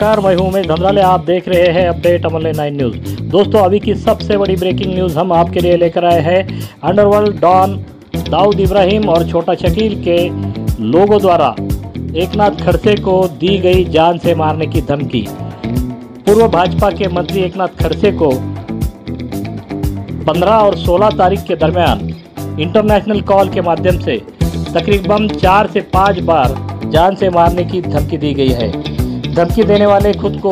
नमस्कार, मैं हूं उमेश धमराले। आप देख रहे हैं अपडेट अमरले 9 न्यूज़। दोस्तों, अभी की सबसे बड़ी ब्रेकिंग न्यूज़ हम आपके लिए लेकर आए हैं। अंडरवर्ल्ड डॉन दाऊद इब्राहिम और छोटा शकील के लोगों द्वारा एकनाथ खड़से को दी गई जान से मारने की धमकी। पूर्व भाजपा के मंत्री एकनाथ खड़से को 15 और 16 तारीख के दरमियान इंटरनेशनल कॉल के माध्यम से तकरीबन 4 से 5 बार जान से मारने की धमकी दी गई है। धमकी देने वाले खुद को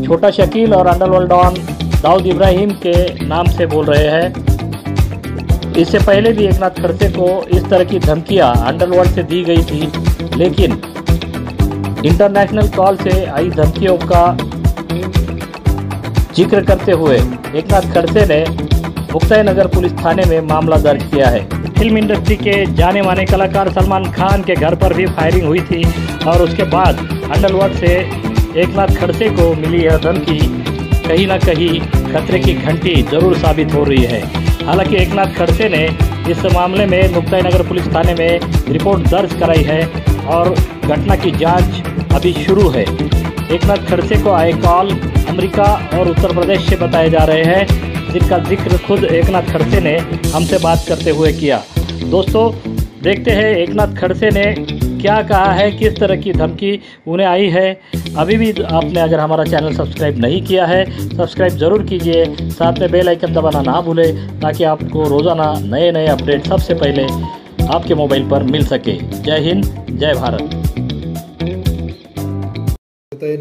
छोटा शकील और अंडरवर्ल्ड डॉन दाऊद इब्राहिम के नाम से बोल रहे हैं। इससे पहले भी एकनाथ खड़से को इस तरह की धमकियां अंडरवर्ल्ड से दी गई थी, लेकिन इंटरनेशनल कॉल से आई धमकियों का जिक्र करते हुए एकनाथ खड़से ने मुक्ताईनगर पुलिस थाने में मामला दर्ज किया है। फिल्म इंडस्ट्री के जाने माने कलाकार सलमान खान के घर पर भी फायरिंग हुई थी और उसके बाद अंडरवर्ल्ड से एकनाथ खड़से को मिली यह धमकी कहीं ना कहीं खतरे की घंटी जरूर साबित हो रही है। हालांकि एकनाथ खड़से ने इस मामले में मुक्ताईनगर पुलिस थाने में रिपोर्ट दर्ज कराई है और घटना की जांच अभी शुरू है। एकनाथ खड़से को आए कॉल अमेरिका और उत्तर प्रदेश से बताए जा रहे हैं, जिनका जिक्र खुद एकनाथ खड़से ने हमसे बात करते हुए किया। दोस्तों, देखते हैं एकनाथ खड़से ने क्या कहा है, किस तरह की धमकी उन्हें आई है। अभी भी आपने अगर हमारा चैनल सब्सक्राइब नहीं किया है, सब्सक्राइब ज़रूर कीजिए, साथ में बेल आइकन दबाना ना भूलें ताकि आपको रोज़ाना नए नए अपडेट सबसे पहले आपके मोबाइल पर मिल सके। जय हिंद, जय भारत।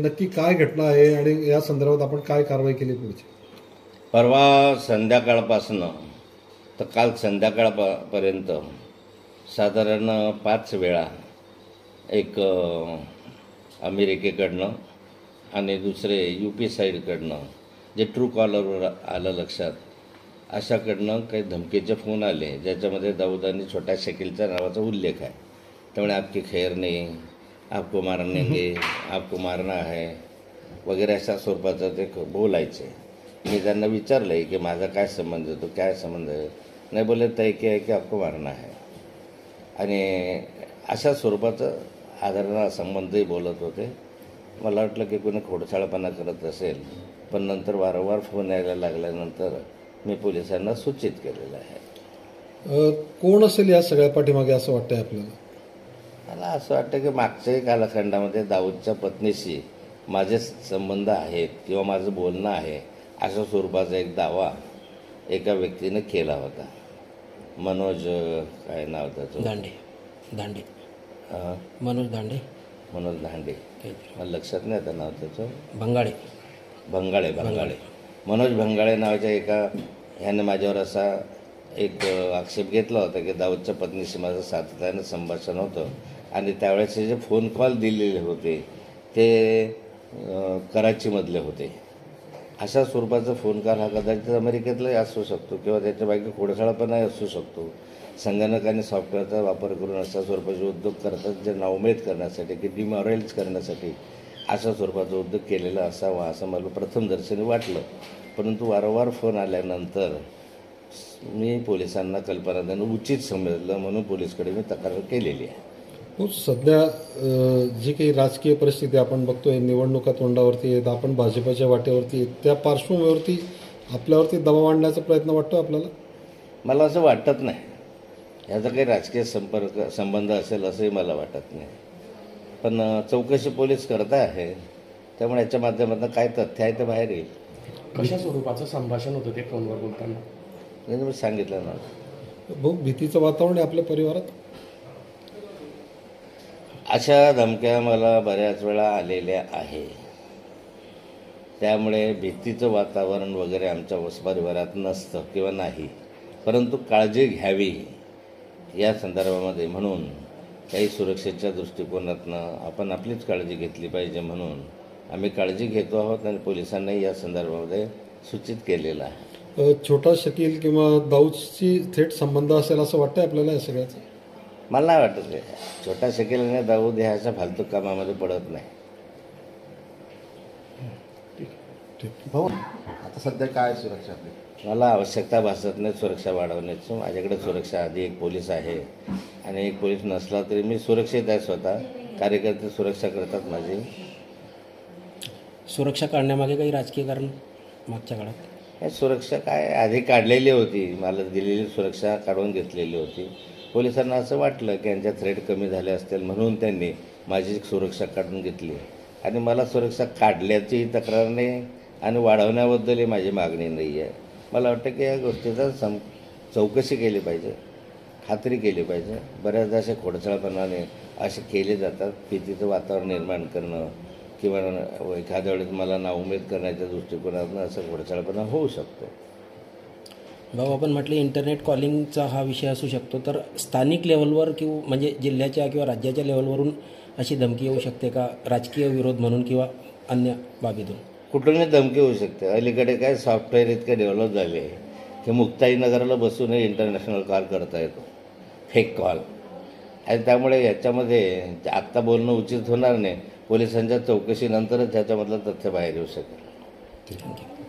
नक्की काय घटना आहे आणि या संदर्भात आपण काय कारवाई केली पुढची? परवा संध्याकाळपासून तर काल संध्याकाळपर्यंत साधारण 5 वेळा एक अमेरिकेकडनं आणि दुसरे UP साईडकडनं जे ट्रू कॉलरवर आलं लक्षात, अशाकडनं काही धमकीचे फोन आले ज्याच्यामध्ये दाऊद आणि छोटा शकीलच्या नावाचा उल्लेख आहे। त्यामुळे आपकी खैर नाही, आपको मारनेंगे, आपको मारना है वगैरे अशा स्वरूपाचं ते बोलायचे। मी त्यांना विचारलं की माझा काय संबंध आहे, तो काय संबंध आहे? नाही बोले तय की आहे की आपको मारना है, आणि अशा स्वरूपाचं आदरणा संबंधही बोलत होते। मला वाटलं की कोणी खोडसाळपणा करत असेल, पण नंतर वारंवार फोन यायला लागल्यानंतर मी पोलिसांना सूचित केलेलं आहे। कोण असेल या सगळ्या पाठीमागे असं वाटतंय आपल्याला? मला असं वाटतं की मागच्याही कालखंडामध्ये दाऊदच्या पत्नीशी माझे संबंध आहेत किंवा माझं बोलणं आहे अशा स्वरूपाचा एक दावा एका व्यक्तीने केला होता। मनोज काय नाव त्याचं? दांडे मनोज दांडे मला लक्षात नाही आता नाव त्याचं। भंगाळे मनोज भंगाळे नावाच्या एका ह्याने माझ्यावर असा एक आक्षेप घेतला होता की दाऊदच्या पत्नीशी माझं सातत्यानं संभाषण होतं आणि त्यावेळेचे जे फोन कॉल दिलेले होते ते कराचीमधले होते। अशा स्वरूपाचा फोन कॉल हा कदाचित अमेरिकेतलाही असू शकतो किंवा त्याच्या मागे खोडसाळपणाही असू शकतो। संगणक आणि सॉफ्टवेअरचा वापर करून अशा स्वरूपाचे उद्योग करतात जे नाउमेद करण्यासाठी की डिमॉरलाइज करण्यासाठी अशा स्वरूपाचा उद्योग केलेला असावा असं मला प्रथमदर्शनी वाटलं। परंतु वारंवार फोन आल्यानंतर मी पोलिसांना कल्पना देणं उचित समजलं म्हणून पोलिसकडे मी तक्रार केलेली आहे। सध्या जी काही राजकीय परिस्थिती आपण बघतोय, निवडणुका तोंडावरती आहेत, आपण भाजपच्या वाटेवरती आहेत, त्या पार्श्वभूमीवरती आपल्यावरती दबाव आणण्याचा प्रयत्न वाटतो आपल्याला? मला असं वाटत नाही, याचा काही राजकीय संबंध असेल असंही मला वाटत नाही। पण चौकशी पोलीस करत आहे, त्यामुळे याच्या माध्यमातून काय तथ्य आहे ते बाहेर येईल। कशा स्वरूपाचं संभाषण होतं ते फोनवर बोलताना? नाही, मी सांगितलं ना, बहुत भीतीचं वातावरण आहे आपल्या परिवारात। अशा धमक्या मला बऱ्याच वेळा आलेल्या आहे, त्यामुळे भीतीचं वातावरण वगैरे आमच्या परिवारात नसतं किंवा नाही, परंतु काळजी घ्यावी या संदर्भामध्ये म्हणून काही सुरक्षेच्या दृष्टिकोनातनं आपण आपलीच काळजी घेतली पाहिजे म्हणून आम्ही काळजी घेतो आहोत आणि पोलिसांनाही या संदर्भामध्ये सूचित केलेलं आहे। छोटा शकील किंवा दाऊदशी थेट संबंध असेल असं वाटतंय आपल्याला या सगळ्याचं? मला नाही वाटत आहे। छोटा शकील आणि दाऊद ह्या अशा फालतू कामामध्ये पडत नाही। भाऊ, आता सध्या काय सुरक्षा आपली? मला आवश्यकता भासत नाही सुरक्षा वाढवण्याची। माझ्याकडे सुरक्षा आधी एक पोलीस आहे आणि एक पोलीस नसला तरी मी सुरक्षित आहे। स्वतः कार्यकर्ते सुरक्षा करतात माझी। सुरक्षा काढण्यामागे काही राजकीय कारण मागच्या काळात? हे सुरक्षा काय आधी काढलेली होती, मला दिलेली सुरक्षा काढून घेतलेली होती. पोलिसांना असं वाटलं की यांच्या थ्रेट कमी झाले असतील म्हणून त्यांनी माझी सुरक्षा काढून घेतली आणि मला सुरक्षा काढल्याची तक्रार नाही आणि वाढवण्याबद्दलही माझी मागणी नाही आहे. मला वाटतं की या गोष्टीचा चौकशी केली पाहिजे, खात्री केली पाहिजे. बऱ्याचदा असे खोडसाळपणाने असे केले जातात, भीतीचं वातावरण निर्माण करणं किंवा एखाद्या वेळेस मला नाउमेद करण्याच्या दृष्टिकोनातून असं घोडचाळपणा होऊ शकतो. भाऊ, आपण म्हटलं इंटरनेट कॉलिंगचा हा विषय असू शकतो, तर स्थानिक लेवलवर किंवा म्हणजे जिल्ह्याच्या किंवा राज्याच्या लेवलवरून अशी धमकी येऊ शकते का, राजकीय विरोध म्हणून किंवा अन्य बाबीतून? कुठूनही धमकी होऊ शकते. अलीकडे काय सॉफ्टवेअर इतके डेव्हलप झाले की मुक्ताईनगरला बसूनही इंटरनॅशनल कॉल करता येतो, फेक कॉल. आणि त्यामुळे याच्यामध्ये आत्ता बोलणं उचित होणार नाही. पोलिसांच्या चौकशीनंतरच त्याच्यामधलं तथ्य बाहेर येऊ शकेल. थँक्यू.